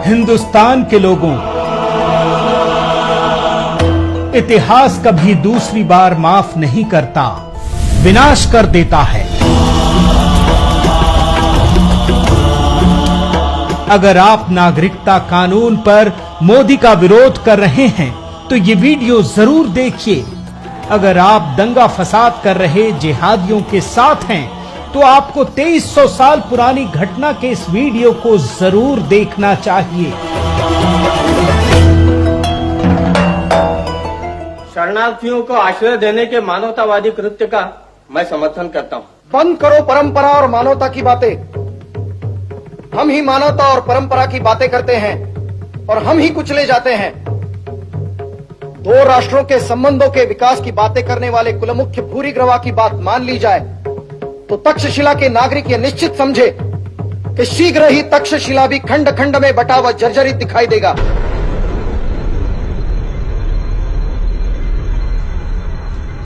हिंदुस्तान के लोगों, इतिहास कभी दूसरी बार माफ नहीं करता, विनाश कर देता है। अगर आप नागरिकता कानून पर मोदी का विरोध कर रहे हैं तो ये वीडियो जरूर देखिए। अगर आप दंगा फसाद कर रहे जिहादियों के साथ हैं तो आपको 2300 साल पुरानी घटना के इस वीडियो को जरूर देखना चाहिए। शरणार्थियों को आश्रय देने के मानवतावादी कृत्य का मैं समर्थन करता हूँ। बंद करो परंपरा और मानवता की बातें। हम ही मानवता और परंपरा की बातें करते हैं और हम ही कुचले जाते हैं। दो राष्ट्रों के संबंधों के विकास की बातें करने वाले कुलमुख्य भूरिग्रवा की बात मान ली जाए तो तक्षशिला के नागरिक ये निश्चित समझे कि शीघ्र ही तक्षशिला भी खंड खंड में बटा व जर्जरित दिखाई देगा।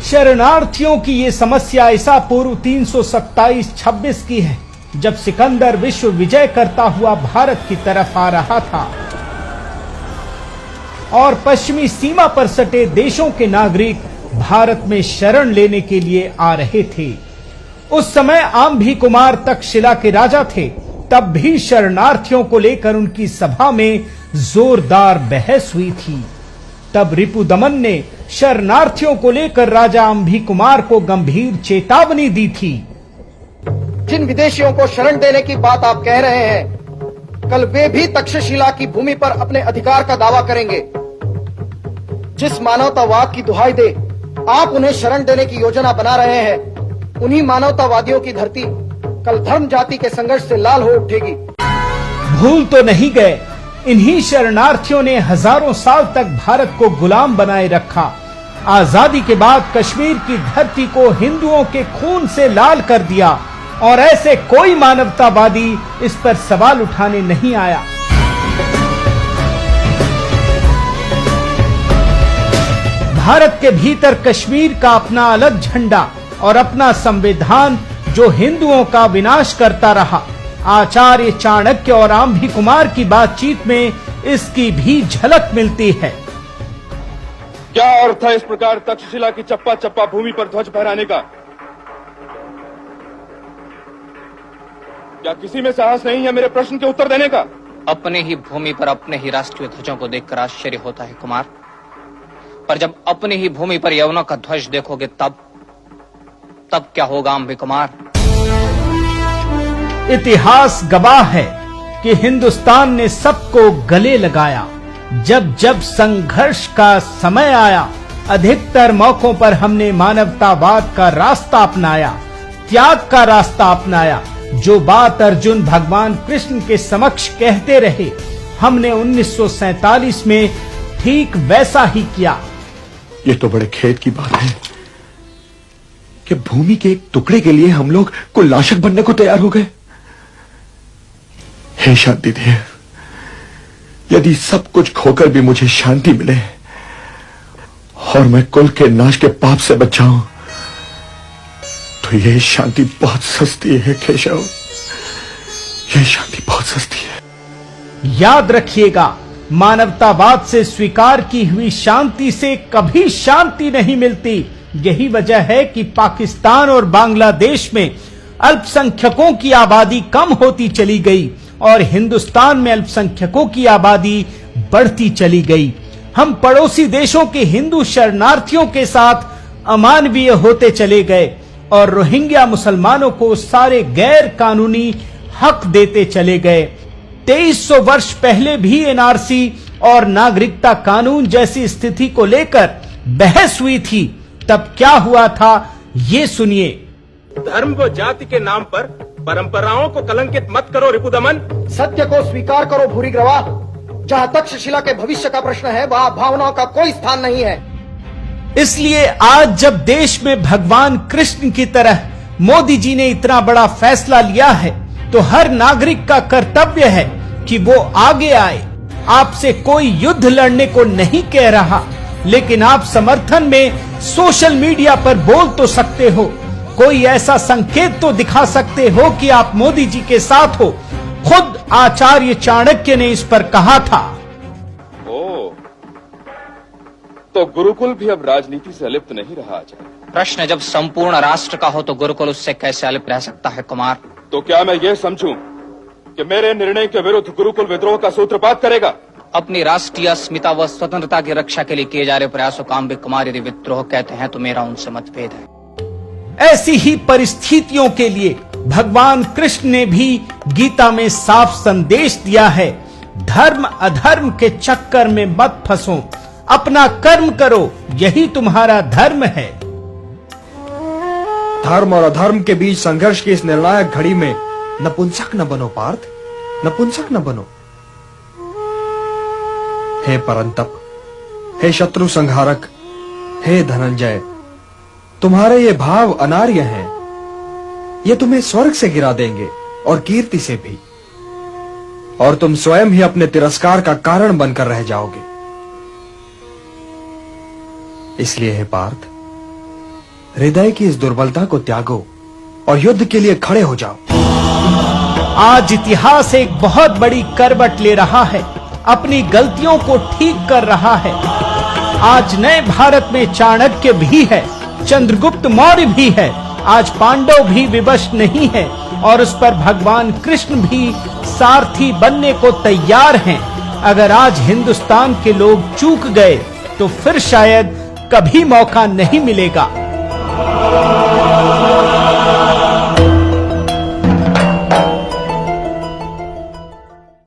शरणार्थियों की ये समस्या ईसा पूर्व 327-26 की है, जब सिकंदर विश्व विजय करता हुआ भारत की तरफ आ रहा था और पश्चिमी सीमा पर सटे देशों के नागरिक भारत में शरण लेने के लिए आ रहे थे। उस समय आंभी कुमार तक्षशिला के राजा थे। तब भी शरणार्थियों को लेकर उनकी सभा में जोरदार बहस हुई थी। तब रिपुदमन ने शरणार्थियों को लेकर राजा आंभी कुमार को गंभीर चेतावनी दी थी। जिन विदेशियों को शरण देने की बात आप कह रहे हैं, कल वे भी तक्षशिला की भूमि पर अपने अधिकार का दावा करेंगे। जिस मानवतावाद की दुहाई दे आप उन्हें शरण देने की योजना बना रहे हैं, उन्हीं मानवतावादियों की धरती कल धर्म जाति के संघर्ष से लाल हो उठेगी। भूल तो नहीं गए, इन्हीं शरणार्थियों ने हजारों साल तक भारत को गुलाम बनाए रखा। आजादी के बाद कश्मीर की धरती को हिंदुओं के खून से लाल कर दिया और ऐसे कोई मानवतावादी इस पर सवाल उठाने नहीं आया। भारत के भीतर कश्मीर का अपना अलग झंडा और अपना संविधान जो हिंदुओं का विनाश करता रहा। आचार्य चाणक्य और आंभी कुमार की बातचीत में इसकी भी झलक मिलती है। क्या अर्थ है इस प्रकार तक्षशिला की चप्पा चप्पा भूमि पर ध्वज फहराने का? क्या किसी में साहस नहीं है मेरे प्रश्न के उत्तर देने का? अपने ही भूमि पर अपने ही राष्ट्रीय ध्वजों को देखकर आश्चर्य होता है कुमार, पर जब अपनी ही भूमि पर यवनों का ध्वज देखोगे तब क्या होगा आंभी कुमार? इतिहास गवाह है कि हिंदुस्तान ने सबको गले लगाया। जब जब संघर्ष का समय आया, अधिकतर मौकों पर हमने मानवतावाद का रास्ता अपनाया, त्याग का रास्ता अपनाया। जो बात अर्जुन भगवान कृष्ण के समक्ष कहते रहे, हमने 1947 में ठीक वैसा ही किया। ये तो बड़े खेद की बात है कि भूमि के एक टुकड़े के लिए हम लोग कुलनाशक बनने को तैयार हो गए। हे शांति देव, यदि सब कुछ खोकर भी मुझे शांति मिले और मैं कुल के नाश के पाप से बच जाऊं तो यह शांति बहुत सस्ती है केशव, यह शांति बहुत सस्ती है। याद रखिएगा, मानवतावाद से स्वीकार की हुई शांति से कभी शांति नहीं मिलती। यही वजह है कि पाकिस्तान और बांग्लादेश में अल्पसंख्यकों की आबादी कम होती चली गई और हिंदुस्तान में अल्पसंख्यकों की आबादी बढ़ती चली गई। हम पड़ोसी देशों के हिंदू शरणार्थियों के साथ अमानवीय होते चले गए और रोहिंग्या मुसलमानों को सारे गैर कानूनी हक देते चले गए। 2300 वर्ष पहले भी एनआरसी और नागरिकता कानून जैसी स्थिति को लेकर बहस हुई थी। तब क्या हुआ था, ये सुनिए। धर्म व जाति के नाम पर परंपराओं को कलंकित मत करो रिपुदमन। सत्य को स्वीकार करो भूरिग्रवा। जहाँ तक्षशिला के भविष्य का प्रश्न है, वहाँ भावनाओं का कोई स्थान नहीं है। इसलिए आज जब देश में भगवान कृष्ण की तरह मोदी जी ने इतना बड़ा फैसला लिया है, तो हर नागरिक का कर्तव्य है कि वो आगे आए। आपसे कोई युद्ध लड़ने को नहीं कह रहा, लेकिन आप समर्थन में सोशल मीडिया पर बोल तो सकते हो। कोई ऐसा संकेत तो दिखा सकते हो कि आप मोदी जी के साथ हो। खुद आचार्य चाणक्य ने इस पर कहा था। ओ, तो गुरुकुल भी अब राजनीति से अलिप्त नहीं रहा आचार्य। प्रश्न जब संपूर्ण राष्ट्र का हो तो गुरुकुल उससे कैसे अलिप्त रह सकता है कुमार? तो क्या मैं ये समझूं कि मेरे निर्णय के विरुद्ध गुरुकुल विद्रोह का सूत्रपात करेगा? अपनी राष्ट्रीय अस्मिता व स्वतंत्रता की रक्षा के लिए किए जा रहे प्रयासों का अंबिक कुमार यदि विद्रोह कहते हैं तो मेरा उनसे मतभेद है। ऐसी ही परिस्थितियों के लिए भगवान कृष्ण ने भी गीता में साफ संदेश दिया है, धर्म अधर्म के चक्कर में मत फंसो, अपना कर्म करो, यही तुम्हारा धर्म है। धर्म और अधर्म के बीच संघर्ष की इस निर्णायक घड़ी में नपुंसक न बनो पार्थ, नपुंसक न बनो। हे परंतप, हे शत्रु संहारक, हे धनंजय, तुम्हारे ये भाव अनार्य हैं। ये तुम्हें स्वर्ग से गिरा देंगे और कीर्ति से भी, और तुम स्वयं ही अपने तिरस्कार का कारण बनकर रह जाओगे। इसलिए हे पार्थ, हृदय की इस दुर्बलता को त्यागो और युद्ध के लिए खड़े हो जाओ। आज इतिहास एक बहुत बड़ी करवट ले रहा है, अपनी गलतियों को ठीक कर रहा है। आज नए भारत में चाणक्य भी है, चंद्रगुप्त मौर्य भी है, आज पांडव भी विवश नहीं है और उस पर भगवान कृष्ण भी सारथी बनने को तैयार हैं। अगर आज हिंदुस्तान के लोग चूक गए तो फिर शायद कभी मौका नहीं मिलेगा।